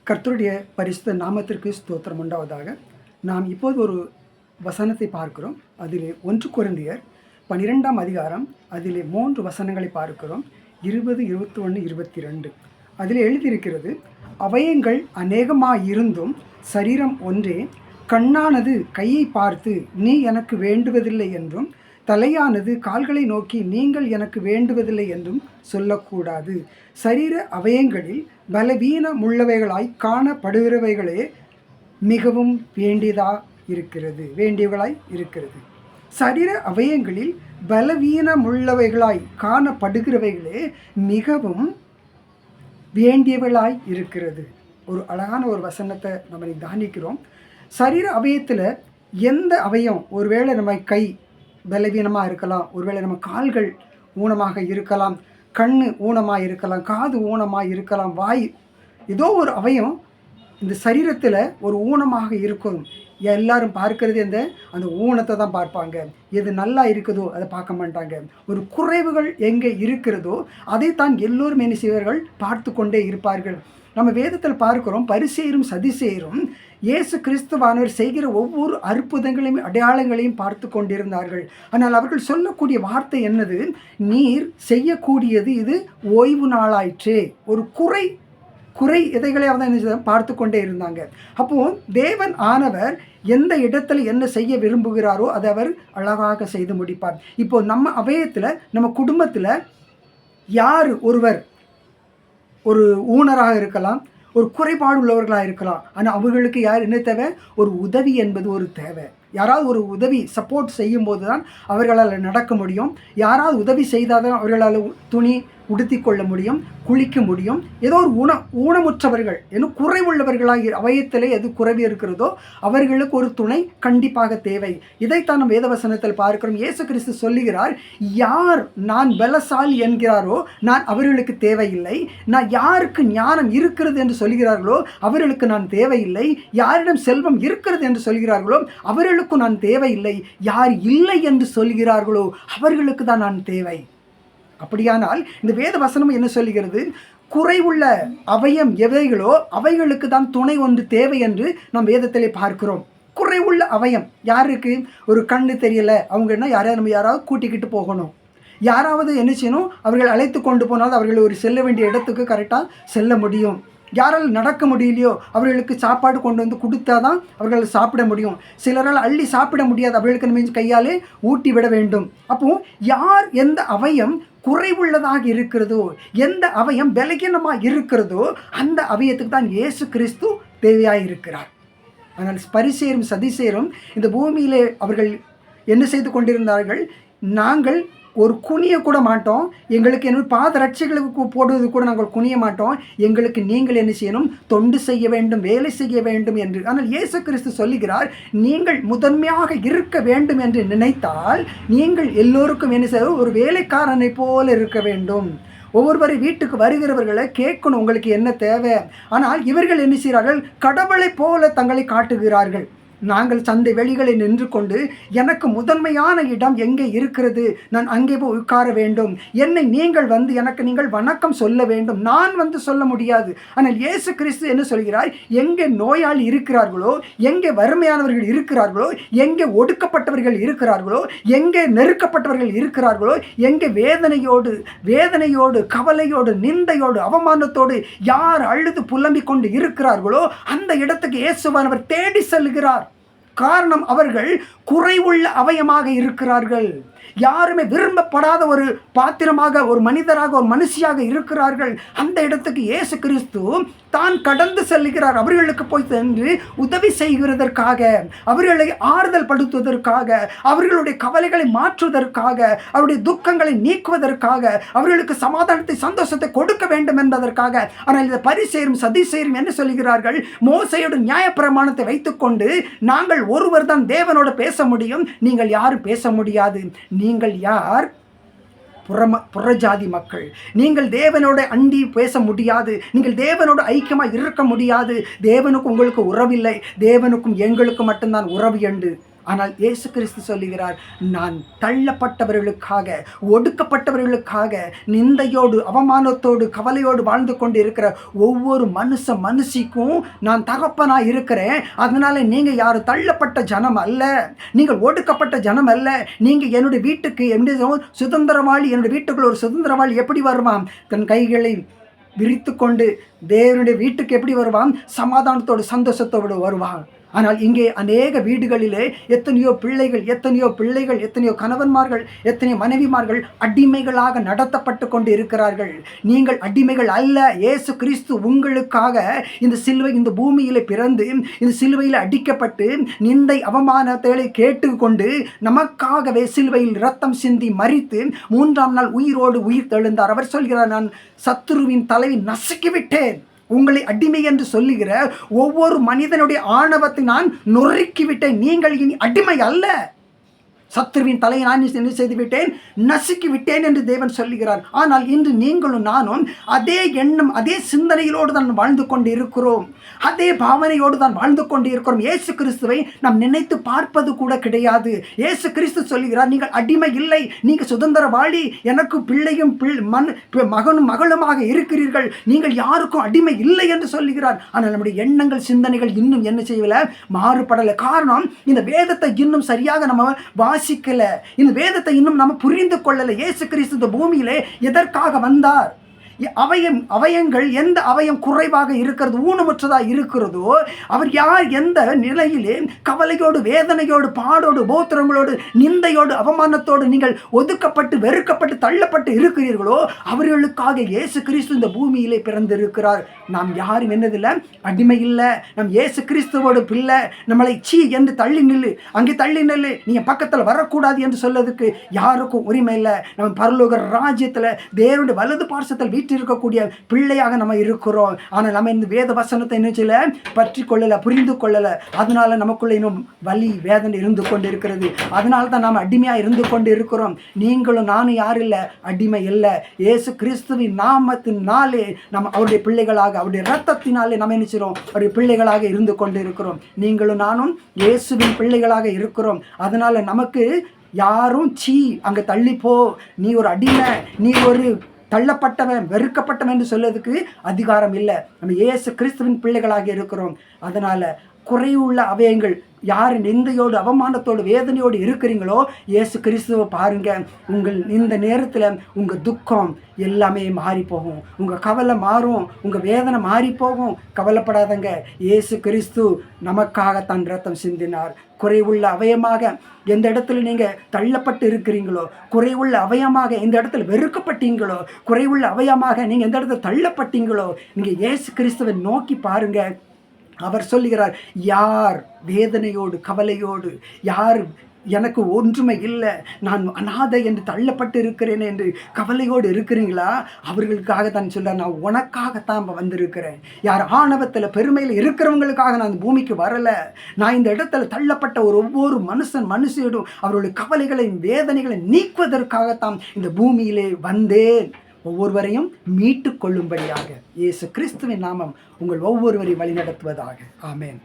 கர்த்தருடைய பரிசுத்த நாமத்திற்கு ஸ்தோத்திரம் உண்டாவதாக. நாம் இப்போது ஒரு வசனத்தை பார்க்கிறோம். அதிலே 1 கொரிந்தியர் 12ஆம் அதிகாரம், அதிலே 3 வசனங்களை பார்க்கிறோம். 20, 21, 22. அதில் எழுதியிருக்கிறது, அவயங்கள் அநேகமாயிருந்தும் சரீரம் ஒன்றே, கண்ணானது கையை பார்த்து நீ எனக்கு வேண்டுவதில்லை என்றும், தலையானது கால்களை நோக்கி நீங்கள் எனக்கு வேண்டுவதில்லை என்றும் சொல்லக்கூடாது. சரீர அவயங்களில் பலவீனமுள்ளவைகளாய் காணப்படுகிறவைகளே மிகவும் வேண்டியவர்களாய் இருக்கிறது. சரீர அவயங்களில் பலவீனமுள்ளவைகளாய் காணப்படுகிறவைகளே மிகவும் வேண்டியவளாய் இருக்கிறது. ஒரு அழகான ஒரு வசனத்தை நம்ம தியானிக்கிறோம். சரீர அவயத்தில் எந்த அவயம், ஒருவேளை நம்ம கை பலவீனமாக இருக்கலாம், ஒருவேளை நம்ம கால்கள் ஊனமாக இருக்கலாம், கண் ஊனமாக இருக்கலாம், காது ஊனமாக இருக்கலாம், வாய், ஏதோ ஒரு அவயம் இந்த சரீரத்தில் ஒரு ஊனமாக இருக்கும். எல்லாரும் பார்க்கறது அந்த ஊனத்தை தான் பார்ப்பாங்க. எது நல்லா இருக்குதோ அதை பார்க்க மாட்டாங்க. ஒரு குறைவுகள் எங்கே இருக்கிறதோ அதைத்தான் எல்லோரும் என்ன செய்வார்கள், பார்த்து கொண்டே இருப்பார்கள். நம்ம வேதத்தில் பார்க்கிறோம், பரிசேயரும் சதிசேயரும் இயேசு கிறிஸ்துவானவர் செய்கிற ஒவ்வொரு அற்புதங்களையும் அடையாளங்களையும் பார்த்து கொண்டிருந்தார்கள். ஆனால் அவர்கள் சொல்லக்கூடிய வார்த்தை என்னது? நீர் செய்யக்கூடியது இது ஓய்வு நாளாயிற்றே. ஒரு குறை இதைகளையாவது என்ன பார்த்து கொண்டே இருந்தாங்க. அப்போது தேவன் ஆனவர் எந்த இடத்துல என்ன செய்ய விரும்புகிறாரோ அதை அவர் அழகாக செய்து முடிப்பார். இப்போது நம்ம அவயத்தில், நம்ம குடும்பத்தில் யார் ஒருவர் ஒரு ஊனராக இருக்கலாம், ஒரு குறைபாடு உள்ளவர்களாக இருக்கலாம். ஆனால் அவர்களுக்கு யார் என்ன தேவை? ஒரு உதவி என்பது ஒரு தேவை. யாராவது ஒரு உதவி சப்போர்ட் செய்யும்போது தான் அவர்களால் நடக்க முடியும். யாராவது உதவி செய்தால் தான் அவர்களால் துணி உடுத்தி கொள்ள முடியும், குளிக்க முடியும். ஏதோ ஒரு ஊனமுற்றவர்கள், இன்னும் குறைவுள்ளவர்களாக அவயத்திலே எது குறைவு இருக்கிறதோ அவர்களுக்கு ஒரு துணை கண்டிப்பாக தேவை. இதைத்தான் நம்ம வேதவசனத்தில் பார்க்கிறோம். இயேசு கிறிஸ்து சொல்லுகிறார், யார் நான் பலசாலி என்கிறாரோ நான் அவர்களுக்கு தேவையில்லை. நான் யாருக்கு ஞானம் இருக்கிறது என்று சொல்கிறார்களோ அவர்களுக்கு நான் தேவையில்லை. யாரிடம் செல்வம் இருக்கிறது என்று சொல்கிறார்களோ அவர்களுக்கும் நான் தேவையில்லை. யார் இல்லை என்று சொல்கிறார்களோ அவர்களுக்கு தான் நான் தேவை. அப்படியானால் இந்த வேத வசனம் என்ன சொல்கிறது? குறைவுள்ள அவயம் எவைகளோ அவைகளுக்கு தான் துணை ஒன்று தேவை என்று நம் வேதத்திலே பார்க்கிறோம். குறைவுள்ள அவயம் யாருக்கு? ஒரு கண்ணு தெரியல, அவங்க என்ன யாராவது கூட்டிக்கிட்டு போகணும், யாராவது என்ன செய்யணும், அவர்கள் அழைத்து கொண்டு போனால் அவர்கள் ஒரு செல்ல வேண்டிய இடத்துக்கு கரெக்டாக செல்ல முடியும். யாரால் நடக்க முடியலையோ அவர்களுக்கு சாப்பாடு கொண்டு வந்து கொடுத்தா தான் அவர்கள் சாப்பிட முடியும். சிலரால் அள்ளி சாப்பிட முடியாது, அவர்களுக்கு நம்ம கையாலே ஊட்டி விட வேண்டும். அப்போது யார் எந்த அவயம் குறைவுள்ளதாக இருக்கிறதோ, எந்த அவயம் பலகீனமாக இருக்கிறதோ அந்த அவயத்துக்கு தான் இயேசு கிறிஸ்து தேவையாக இருக்கிறார். ஆனால் பரிசேயரும் சதிசேயரும் இந்த பூமியிலே அவர்கள் என்ன செய்து கொண்டிருந்தார்கள்? நாங்கள் ஒரு குனிய கூட மாட்டோம், எங்களுக்கு என்ன பாதரட்சைகளுக்கு போடுவது கூட நாங்கள் குனிய மாட்டோம், எங்களுக்கு நீங்கள் என்ன செய்யணும்? தொண்டு செய்ய வேண்டும், வேலை செய்ய வேண்டும் என்று. ஆனால் இயேசு கிறிஸ்து சொல்லுகிறார், நீங்கள் முதன்மையாக இருக்க வேண்டும் என்று நினைத்தால் நீங்கள் எல்லோருக்கும் என்ன செய்ய, ஒரு வேலைக்காரனை போல இருக்க வேண்டும். ஒவ்வொருவரை வீட்டுக்கு வருகிறவர்களை கேட்கணும் உங்களுக்கு என்ன தேவை. ஆனால் இவர்கள் என்ன செய்கிறார்கள்? கடவுளை போல தங்களை காட்டுகிறார்கள். நாங்கள் சந்தை வெளிகளை நின்று கொண்டு எனக்கு முதன்மையான இடம் எங்கே இருக்கிறது, நான் அங்கே போய் உட்கார வேண்டும், என்னை நீங்கள் வந்து எனக்கு நீங்கள் வணக்கம் சொல்ல வேண்டும், நான் வந்து சொல்ல முடியாது. ஆனால் இயேசு கிறிஸ்து என்ன சொல்கிறார்? எங்கே நோயாளி இருக்கிறார்களோ, எங்கே வறுமையானவர்கள் இருக்கிறார்களோ, எங்கே ஒடுக்கப்பட்டவர்கள் இருக்கிறார்களோ, எங்கே நெருக்கப்பட்டவர்கள் இருக்கிறார்களோ, எங்கே வேதனையோடு கவலையோடு நிந்தையோடு அவமானத்தோடு யார் அழுது புலம்பிக் கொண்டு இருக்கிறார்களோ அந்த இடத்துக்கு இயேசுவானவர் தேடி செல்கிறார். காரணம், அவர்கள் குறைவுள்ள அவயமாக இருக்கிறார்கள். யாருமே விரும்பப்படாத ஒரு பாத்திரமாக, ஒரு மனிதராக, ஒரு மனுஷியாக இருக்கிறார்கள். அந்த இடத்துக்கு இயேசு கிறிஸ்து தான் கடந்து செல்கிறார். அவர்களுக்கு போய் சென்று உதவி செய்கிறதற்காக, அவர்களை ஆறுதல் படுத்துவதற்காக, அவர்களுடைய கவலைகளை மாற்றுவதற்காக, அவருடைய துக்கங்களை நீக்குவதற்காக, அவர்களுக்கு சமாதானத்தை சந்தோஷத்தை கொடுக்க வேண்டும் என்பதற்காக. ஆனால் இந்த பரிசேயரும் சதிசேயரும் என்ன சொல்கிறார்கள்? மோசேயோட நியாயப்பிரமாணத்தை வைத்துக்கொண்டு நாங்கள் ஒருவர் தான் தேவனோடு பேச முடியும், நீங்கள் யாரும் பேச முடியாது. நீங்கள் யார்? புறஜாதி மக்கள். நீங்கள் தேவனோட அண்டி பேச முடியாது, நீங்கள் தேவனோட ஐக்கியமாக இருக்க முடியாது. தேவனுக்கும் உங்களுக்கு உறவில்லை, தேவனுக்கும் எங்களுக்கு மட்டும்தான் உறவு என்று ஆனால் இயேசு கிறிஸ்து சொல்லுகிறார், நான் தள்ளப்பட்டவர்களுக்காக, ஒடுக்கப்பட்டவர்களுக்காக, நிந்தையோடு, அவமானத்தோடு, கவலையோடு வாழ்ந்து கொண்டு இருக்கிற ஒவ்வொரு மனுஷிக்கும் நான் தகப்பனாக இருக்கிறேன். அதனால நீங்கள் யாரும் தள்ளப்பட்ட ஜனம் அல்ல, நீங்கள் ஒடுக்கப்பட்ட ஜனம் அல்ல. நீங்கள் என்னுடைய வீட்டுக்கு சுதந்திரவாளி, என்னுடைய வீட்டுக்குள்ள ஒரு சுதந்திரவாளி எப்படி வருவான்? தன் கைகளை விரித்து கொண்டு தேவனுடைய வீட்டுக்கு எப்படி வருவான்? சமாதானத்தோடு, சந்தோஷத்தோடு வருவான். ஆனால் இங்கே அநேக வீடுகளிலே எத்தனையோ பிள்ளைகள், எத்தனையோ கணவன்மார்கள், எத்தனையோ மனைவிமார்கள் அடிமைகளாக நடத்தப்பட்டு கொண்டு இருக்கிறார்கள். நீங்கள் அடிமைகள் அல்ல. இயேசு கிறிஸ்து உங்களுக்காக இந்த பூமியிலே பிறந்து, இந்த சிலுவையில் அடிக்கப்பட்டு, நிந்தை அவமானத்தை கேட்டுக்கொண்டு, நமக்காகவே சிலுவையில் இரத்தம் சிந்தி மரித்து 3ஆம் நாள் உயிரோடு உயிர் தெழுந்தார். அவர் சொல்கிறார், நான் சத்துருவின் தலையை நசுக்கிவிட்டேன். உங்களை அடிமை என்று சொல்லுகிற ஒவ்வொரு மனிதனுடைய ஆணவத்தை நான் நொறுக்கிவிட்டேன். நீங்கள் இனி அடிமை அல்ல. சத்துருவின் தலையை நான் என்ன செய்து விட்டேன்? நசுக்கி விட்டேன் என்று தேவன் சொல்லுகிறார். ஆனால் இன்று நீங்களும் நானும் அதே எண்ணம், அதே சிந்தனையிலோடு தான் வாழ்ந்து கொண்டு இருக்கிறோம். அதே பாவனையோடு தான் வாழ்ந்து கொண்டு இருக்கிறோம். இயேசு கிறிஸ்துவை நாம் நினைத்து பார்ப்பது கூட கிடையாது. இயேசு கிறிஸ்து சொல்லுகிறார், நீங்கள் அடிமை இல்லை, நீங்கள் சுதந்திரவாளி, எனக்கு பிள்ளையும் மகனும் மகளுமாக இருக்கிறீர்கள், நீங்கள் யாருக்கும் அடிமை இல்லை என்று சொல்லுகிறார். ஆனால் நம்முடைய எண்ணங்கள், சிந்தனைகள் இன்னும் என்ன செய்யல? மாறுபடலை. காரணம், இந்த வேதத்தை இன்னும் சரியாக நம்ம வாசிக்கல, இந்த வேதத்தை இன்னும் நம்ம புரிந்து கொள்ளல. இயேசு கிறிஸ்து இந்த பூமியிலே எதற்காக வந்தார்? அவயங்கள் எந்த அவயம் குறைவாக இருக்கிறது, ஊனமுற்றதாக இருக்கிறதோ, அவர் யார் எந்த நிலையிலே கவலையோடு, வேதனையோடு, பாடோடு, போத்திரங்களோடு, நிந்தையோடு, அவமானத்தோடு நீங்கள் ஒதுக்கப்பட்டு, வெறுக்கப்பட்டு, தள்ளப்பட்டு இருக்கிறீர்களோ, அவர்களுக்காக இயேசு கிறிஸ்து இந்த பூமியிலே பிறந்திருக்கிறார். நாம் யாரும் என்னதில்லை? அடிமை இல்லை. நம் இயேசு கிறிஸ்துவோட பிள்ளை. நம்மளை சீ என்று தள்ளி நில்லு, அங்கே தள்ளி நில்லு, நீங்கள் பக்கத்தில் வரக்கூடாது என்று சொல்லதுக்கு யாருக்கும் உரிமை இல்லை. நம்ம பரலோக ராஜ்யத்தில் தேவனுடைய வலது பார்சத்தில் இருக்கக்கூடிய பிள்ளையாக நம்ம இருக்கிறோம். ஆனால் நம்ம இந்த வேத வசனத்தை என்ன செய்யல? பற்றி கொள்ளல, புரிந்து கொள்ளல. அதனால நமக்குள்ள இன்னும் வலி, வேதனை இருந்து கொண்டு இருக்கிறது. அதனால தான் நாம் அடிமையா இருந்து கொண்டு இருக்கிறோம். நீங்களும் நானும் யாரும் இல்லை, அடிமை இல்லை. இயேசு கிறிஸ்துவின் நாமத்தினாலே நம்ம அவருடைய பிள்ளைகளாக, அவருடைய இரத்தத்தினாலே நம்ம என்ன செய்றோம்? அவருடைய பிள்ளைகளாக இருந்து கொண்டு இருக்கிறோம். நீங்களும் நானும் இயேசுவின் பிள்ளைகளாக இருக்கிறோம். அதனால நமக்கு யாரும் சீ அங்கே தள்ளிப்போ, நீ ஒரு அடிமை, நீ ஒரு தள்ளப்பட்டவன், வெறுக்கப்பட்டவன் என்று சொல்வதற்கு அதிகாரம் இல்லை. நம்ம இயேசு கிறிஸ்துவின் பிள்ளைகளாக இருக்கிறோம். அதனால் குறைவுள்ள அவயங்கள், யார் நிந்தையோடு, அவமானத்தோடு, வேதனையோடு இருக்கிறீங்களோ, இயேசு கிறிஸ்துவை பாருங்க. உங்கள் இந்த நேரத்தில் உங்கள் துக்கம் எல்லாமே மாறி போகும், உங்கள் கவலை மாறும், உங்கள் வேதனை மாறி போகும். கவலைப்படாதங்க. இயேசு கிறிஸ்து நமக்காக தன் ரத்தம் சிந்தினார். குறைவுள்ள அவயமாக எந்த இடத்துல நீங்கள் தள்ளப்பட்டு இருக்கிறீங்களோ, குறைவுள்ள அவயமாக எந்த இடத்துல வெறுக்கப்பட்டீங்களோ, குறைவுள்ள அவயமாக நீங்கள் எந்த இடத்துல தள்ளப்பட்டீங்களோ, நீங்கள் இயேசு கிறிஸ்துவை நோக்கி பாருங்கள். அவர் சொல்லுகிறார், யார் வேதனையோடு, கவலையோடு, யார் எனக்கு ஒன்றுமே இல்லை, நான் அநாதை என்று தள்ளப்பட்டு இருக்கிறேன் என்று கவலையோடு இருக்கிறீங்களா, அவர்களுக்காக தான் சொல்ல, நான் உனக்காகத்தான் வந்திருக்கிறேன். யார் ஆணவத்தில், பெருமையில் இருக்கிறவங்களுக்காக நான் பூமிக்கு வரலை. நான் இந்த இடத்துல தள்ளப்பட்ட ஒவ்வொரு மனுஷியோடும் அவர்களுடைய கவலைகளையும் வேதனைகளை நீக்குவதற்காகத்தான் இந்த பூமியிலே வந்தேன். ஒவ்வொருவரையும் மீட்டு கொள்ளும்படியாக இயேசு கிறிஸ்துவின் நாமம் உங்கள் ஒவ்வொருவரையும் வழிநடத்துவதாக. ஆமேன்.